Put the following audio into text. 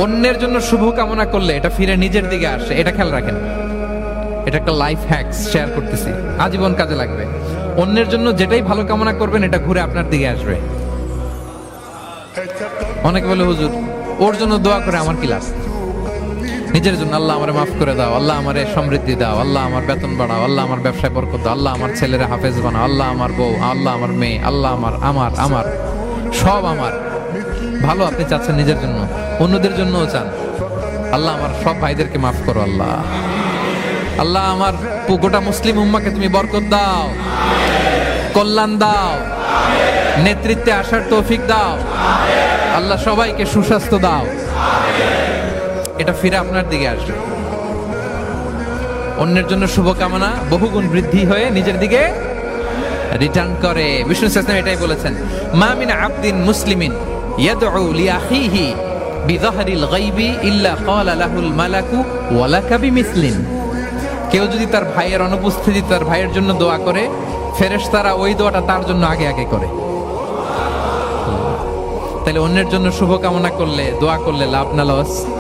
অন্যের জন্য শুভ কামনা করলে এটা ফিরে নিজের দিকে আসে, এটা খেয়াল রাখেন। এটা একটা লাইফ হ্যাকস শেয়ার করতেছি, আজীবন কাজে লাগবে। অন্যের জন্য যেটাই ভালো কামনা করবেন এটা ঘুরে আপনার দিকে আসবে। অনেকে বলে হুজুর ওর জন্য দোয়া করে আমার কি লাভ? নিজের জন্য আল্লাহ আমারে মাফ করে দাও, আল্লাহ আমারে সমৃদ্ধি দাও, আল্লাহ আমার বেতন বাড়াও, আল্লাহ আমার ব্যবসায় বরকত দাও, আল্লাহ আমার ছেলেরা হাফেজ বানাও, আল্লাহ আমার বউ, আল্লাহ আমার মেয়ে, আল্লাহ আমার আমার আমার সব আমার ভালো আপনি চাচ্ছেন নিজের জন্য, অন্যদের জন্যও চান। আল্লাহ আমার সব ভাইদেরকে মাফ করো, আল্লাহ আল্লাহ আমার গোটা মুসলিম উম্মাকে তুমি বরকত দাও, কল্যাণ দাও, নেতৃত্বে আসার তৌফিক দাও, আল্লাহ সবাইকে সুস্বাস্থ্য দাও। এটা ফিরে আপনার দিকে আসবে। অন্যের জন্য শুভকামনা বহুগুণ বৃদ্ধি হয়ে নিজের দিকে রিটার্ন করে। বিষ্ণু সাল্লাল্লাহু এটাই বলেছেন, মা মিন আবদিন মুসলিমিন ইয়াদউ লিআখিহি বিযাহরিল গায়বি ইল্লা ক্বালা লাহুল মালাকু ওয়া লাকা বিমিসলিন। কেউ যদি তার ভাইয়ের অনুপস্থিতি তার ভাইয়ের জন্য দোয়া করে, ফেরেশতারা ওই দোয়াটা তার জন্য আগে আগে করে। তাহলে অন্যের জন্য শুভকামনা করলে, দোয়া করলে লাভ না লস?